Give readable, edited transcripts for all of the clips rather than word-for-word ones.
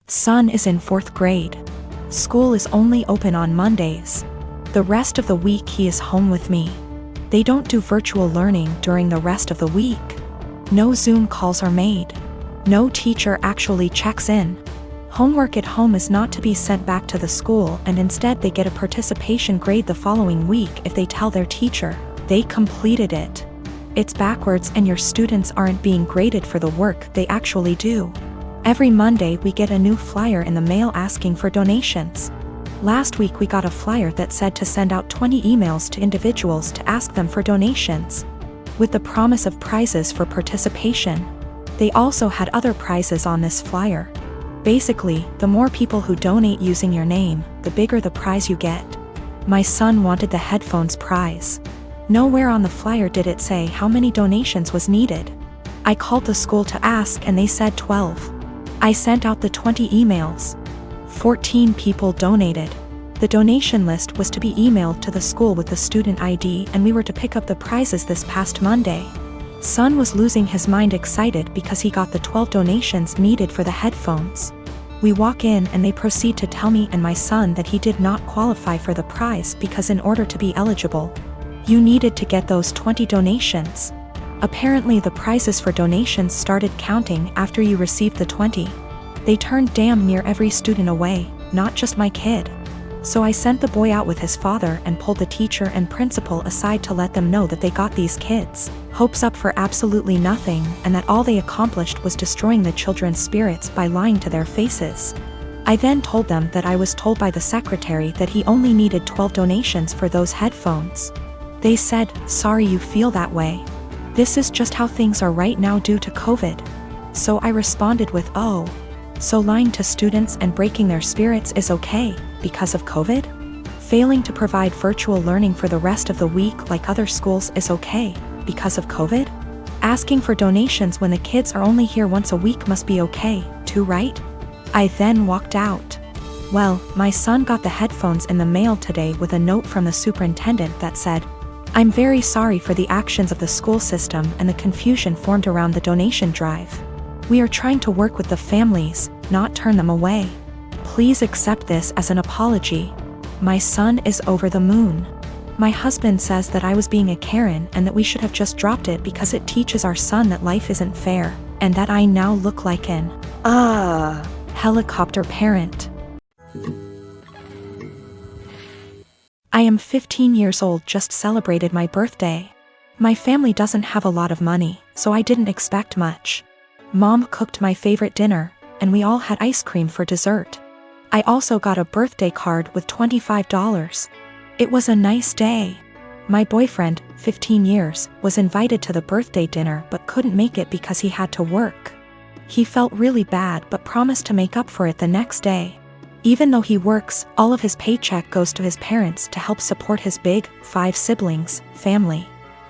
Son is in 4th grade. School is only open on Mondays. The rest of the week he is home with me. They don't do virtual learning during the rest of the week. No Zoom calls are made. No teacher actually checks in. Homework at home is not to be sent back to the school, and instead they get a participation grade the following week if they tell their teacher they completed it. It's backwards, and your students aren't being graded for the work they actually do. Every Monday we get a new flyer in the mail asking for donations. Last week we got a flyer that said to send out 20 emails to individuals to ask them for donations, with the promise of prizes for participation. They also had other prizes on this flyer. Basically, the more people who donate using your name, the bigger the prize you get. My son wanted the headphones prize. Nowhere on the flyer did it say how many donations was needed. I called the school to ask and they said 12. I sent out the 20 emails. 14 people donated. The donation list was to be emailed to the school with the student ID, and we were to pick up the prizes this past Monday. Son was losing his mind excited because he got the 12 donations needed for the headphones. We walk in and they proceed to tell me and my son that he did not qualify for the prize because in order to be eligible, you needed to get those 20 donations. Apparently the prizes for donations started counting after you received the 20. They turned damn near every student away, not just my kid. So I sent the boy out with his father and pulled the teacher and principal aside to let them know that they got these kids' hopes up for absolutely nothing, and that all they accomplished was destroying the children's spirits by lying to their faces. I then told them that I was told by the secretary that he only needed 12 donations for those headphones. They said, "Sorry you feel that way. This is just how things are right now due to COVID." So I responded with, "Oh, so lying to students and breaking their spirits is okay because of COVID? Failing to provide virtual learning for the rest of the week like other schools is okay because of COVID? Asking for donations when the kids are only here once a week must be okay, too, right?" I then walked out. Well, my son got the headphones in the mail today with a note from the superintendent that said, "I'm very sorry for the actions of the school system and the confusion formed around the donation drive. We are trying to work with the families, not turn them away. Please accept this as an apology." My son is over the moon. My husband says that I was being a Karen and that we should have just dropped it because it teaches our son that life isn't fair, and that I now look like an helicopter parent. I am 15 years old, just celebrated my birthday. My family doesn't have a lot of money, so I didn't expect much. Mom cooked my favorite dinner, and we all had ice cream for dessert. I also got a birthday card with $25. It was a nice day. My boyfriend, 15 years, was invited to the birthday dinner but couldn't make it because he had to work. He felt really bad but promised to make up for it the next day. Even though he works, all of his paycheck goes to his parents to help support his big, 5 siblings, family.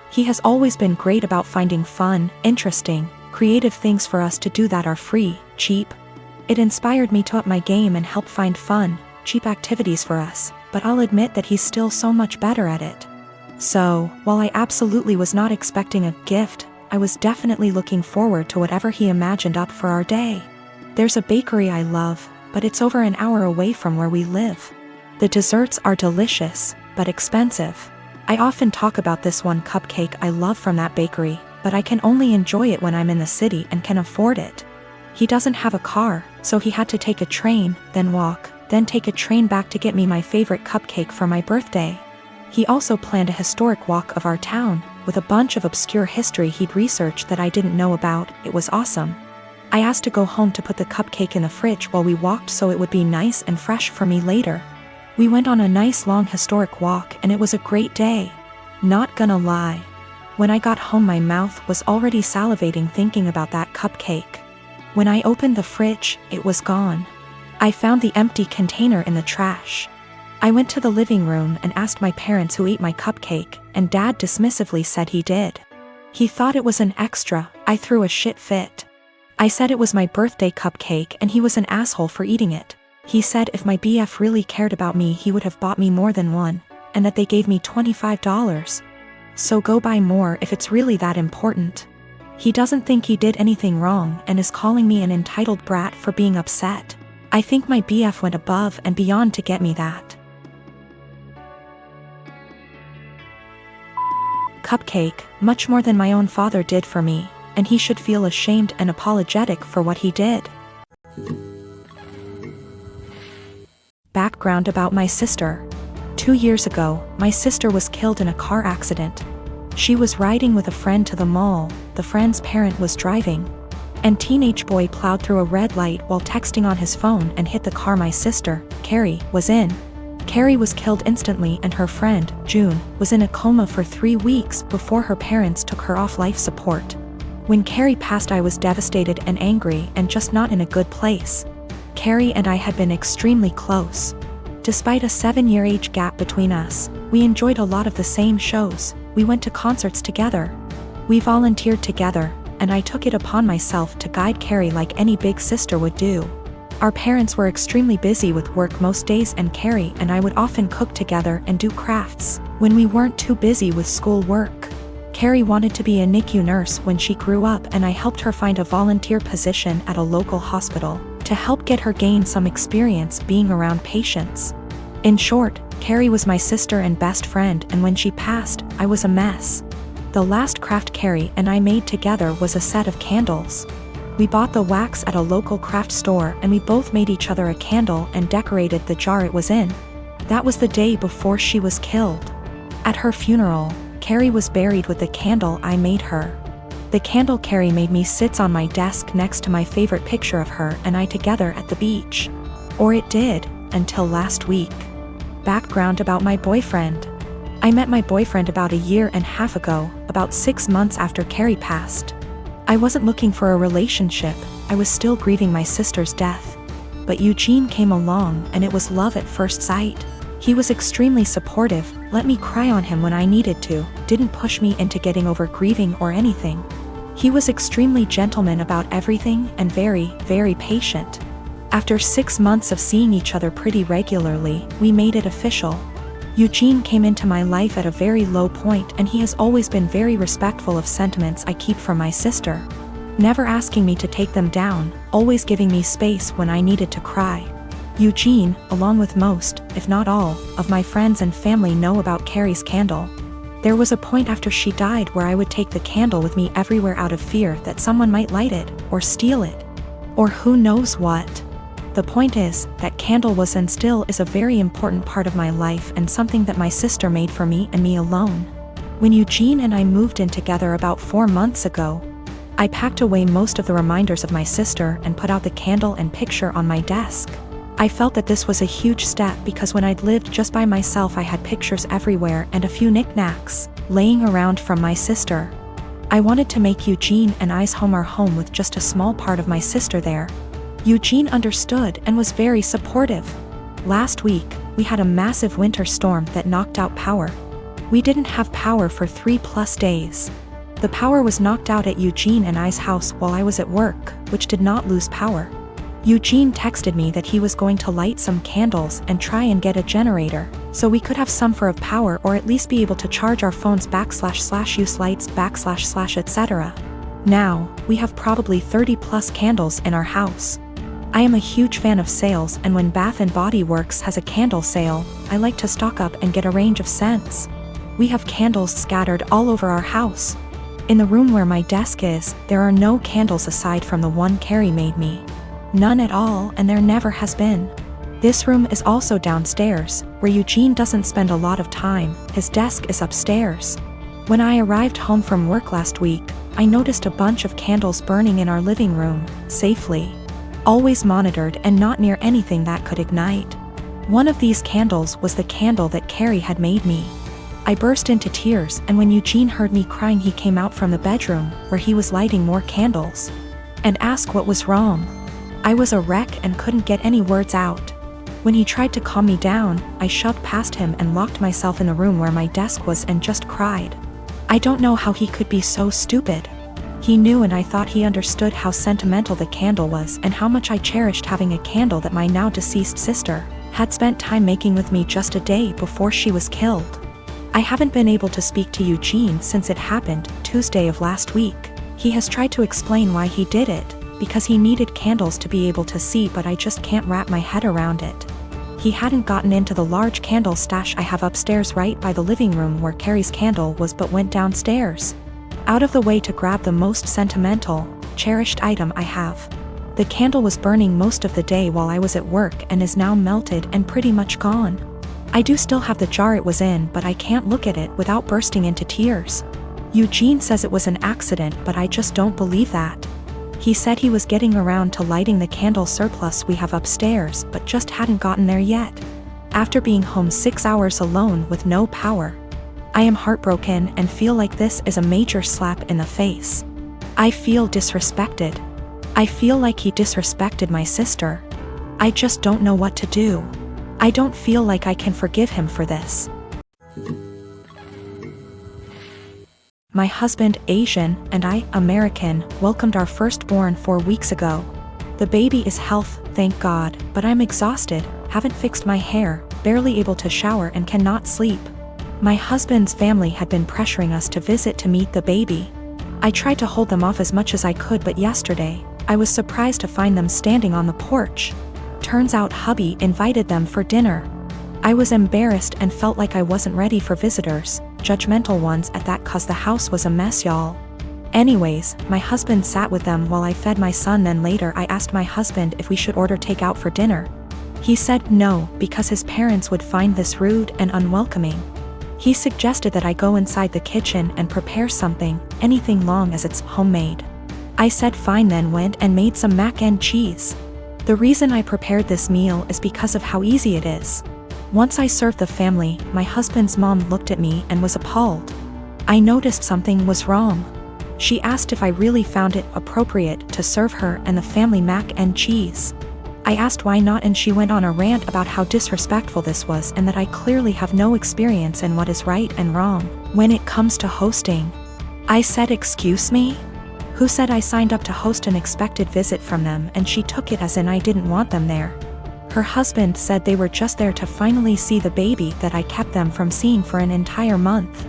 He has always been great about finding fun, interesting, creative things for us to do that are free, cheap. It inspired me to up my game and help find fun, cheap activities for us, but I'll admit that he's still so much better at it. So, while I absolutely was not expecting a gift, I was definitely looking forward to whatever he imagined up for our day. There's a bakery I love, but it's over an hour away from where we live. The desserts are delicious, but expensive. I often talk about this one cupcake I love from that bakery, but I can only enjoy it when I'm in the city and can afford it. He doesn't have a car, so he had to take a train, then walk, then take a train back to get me my favorite cupcake for my birthday. He also planned a historic walk of our town, with a bunch of obscure history he'd researched that I didn't know about. It was awesome. I asked to go home to put the cupcake in the fridge while we walked so it would be nice and fresh for me later. We went on a nice long historic walk and it was a great day. Not gonna lie. When I got home my mouth was already salivating thinking about that cupcake. When I opened the fridge, it was gone. I found the empty container in the trash. I went to the living room and asked my parents who ate my cupcake, and Dad dismissively said he did. He thought it was an extra. I threw a shit fit. I said it was my birthday cupcake and he was an asshole for eating it. He said if my BF really cared about me he would have bought me more than one, and that they gave me $25. So go buy more if it's really that important. He doesn't think he did anything wrong and is calling me an entitled brat for being upset. I think my BF went above and beyond to get me that. Cupcake, much more than my own father did for me, and he should feel ashamed and apologetic for what he did. Background about my sister. 2 years ago, my sister was killed in a car accident. She was riding with a friend to the mall, the friend's parent was driving, and teenage boy plowed through a red light while texting on his phone and hit the car my sister, Carrie, was in. Carrie was killed instantly and her friend, June, was in a coma for 3 weeks before her parents took her off life support. When Carrie passed, I was devastated and angry and just not in a good place. Carrie and I had been extremely close. Despite a 7-year age gap between us, we enjoyed a lot of the same shows, we went to concerts together. We volunteered together, and I took it upon myself to guide Carrie like any big sister would do. Our parents were extremely busy with work most days, and Carrie and I would often cook together and do crafts when we weren't too busy with school work. Carrie wanted to be a NICU nurse when she grew up, and I helped her find a volunteer position at a local hospital to help get her gain some experience being around patients. In short, Carrie was my sister and best friend, and when she passed, I was a mess. The last craft Carrie and I made together was a set of candles. We bought the wax at a local craft store, and we both made each other a candle and decorated the jar it was in. That was the day before she was killed. At her funeral, Carrie was buried with the candle I made her. The candle Carrie made me sits on my desk next to my favorite picture of her and I together at the beach. Or it did, until last week. Background about my boyfriend. I met my boyfriend about 1.5 years ago, about 6 months after Carrie passed. I wasn't looking for a relationship, I was still grieving my sister's death. But Eugene came along and it was love at first sight. He was extremely supportive, let me cry on him when I needed to, didn't push me into getting over grieving or anything. He was extremely gentleman about everything and very, very patient. After 6 months of seeing each other pretty regularly, we made it official. Eugene came into my life at a very low point, and he has always been very respectful of sentiments I keep from my sister. Never asking me to take them down, always giving me space when I needed to cry. Eugene, along with most, if not all, of my friends and family know about Carrie's candle. There was a point after she died where I would take the candle with me everywhere out of fear that someone might light it, or steal it. Or who knows what. The point is, that candle was and still is a very important part of my life and something that my sister made for me and me alone. When Eugene and I moved in together about 4 months ago, I packed away most of the reminders of my sister and put out the candle and picture on my desk. I felt that this was a huge step because when I'd lived just by myself I had pictures everywhere and a few knickknacks laying around from my sister. I wanted to make Eugene and I's home our home with just a small part of my sister there. Eugene understood and was very supportive. Last week, we had a massive winter storm that knocked out power. We didn't have power for 3+ days. The power was knocked out at Eugene and I's house while I was at work, which did not lose power. Eugene texted me that he was going to light some candles and try and get a generator, so we could have some for of power or at least be able to charge our phones / use lights / etc. Now, we have probably 30+ candles in our house. I am a huge fan of sales, and when Bath & Body Works has a candle sale, I like to stock up and get a range of scents. We have candles scattered all over our house. In the room where my desk is, there are no candles aside from the one Carrie made me. None at all, and there never has been. This room is also downstairs, where Eugene doesn't spend a lot of time, his desk is upstairs. When I arrived home from work last week, I noticed a bunch of candles burning in our living room, safely. Always monitored and not near anything that could ignite. One of these candles was the candle that Carrie had made me. I burst into tears, and when Eugene heard me crying he came out from the bedroom, where he was lighting more candles, and asked what was wrong. I was a wreck and couldn't get any words out. When he tried to calm me down, I shoved past him and locked myself in the room where my desk was and just cried. I don't know how he could be so stupid. He knew, and I thought he understood how sentimental the candle was and how much I cherished having a candle that my now deceased sister had spent time making with me just a day before she was killed. I haven't been able to speak to Eugene since it happened, Tuesday of last week. He has tried to explain why he did it, because he needed candles to be able to see, but I just can't wrap my head around it. He hadn't gotten into the large candle stash I have upstairs right by the living room where Carrie's candle was, but went downstairs, out of the way to grab the most sentimental, cherished item I have. The candle was burning most of the day while I was at work and is now melted and pretty much gone. I do still have the jar it was in, but I can't look at it without bursting into tears. Eugene says it was an accident, but I just don't believe that. He said he was getting around to lighting the candle surplus we have upstairs, but just hadn't gotten there yet. After being home 6 hours alone with no power, I am heartbroken and feel like this is a major slap in the face. I feel disrespected. I feel like he disrespected my sister. I just don't know what to do. I don't feel like I can forgive him for this. My husband, Asian, and I, American, welcomed our firstborn 4 weeks ago. The baby is healthy, thank God, but I'm exhausted, haven't fixed my hair, barely able to shower and cannot sleep. My husband's family had been pressuring us to visit to meet the baby. I tried to hold them off as much as I could, but yesterday, I was surprised to find them standing on the porch. Turns out hubby invited them for dinner. I was embarrassed and felt like I wasn't ready for visitors, judgmental ones at that, cause the house was a mess, y'all. Anyways, my husband sat with them while I fed my son, then later I asked my husband if we should order takeout for dinner. He said no, because his parents would find this rude and unwelcoming. He suggested that I go inside the kitchen and prepare something, anything long as it's homemade. I said fine, then went and made some mac and cheese. The reason I prepared this meal is because of how easy it is. Once I served the family, my husband's mom looked at me and was appalled. I noticed something was wrong. She asked if I really found it appropriate to serve her and the family mac and cheese. I asked why not, and she went on a rant about how disrespectful this was and that I clearly have no experience in what is right and wrong when it comes to hosting. I said, excuse me? Who said I signed up to host an expected visit from them? And she took it as in I didn't want them there. Her husband said they were just there to finally see the baby that I kept them from seeing for an entire month.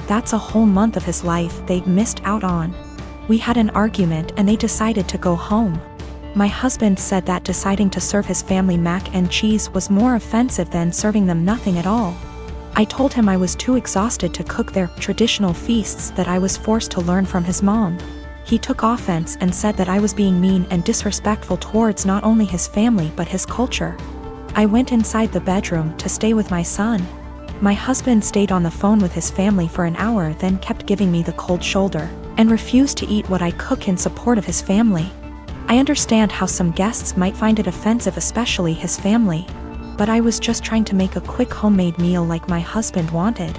That's a whole month of his life they'd missed out on. We had an argument and they decided to go home. My husband said that deciding to serve his family mac and cheese was more offensive than serving them nothing at all. I told him I was too exhausted to cook their traditional feasts, that I was forced to learn from his mom. He took offense and said that I was being mean and disrespectful towards not only his family but his culture. I went inside the bedroom to stay with my son. My husband stayed on the phone with his family for an hour, then kept giving me the cold shoulder, and refused to eat what I cook in support of his family. I understand how some guests might find it offensive, especially his family, but I was just trying to make a quick homemade meal like my husband wanted.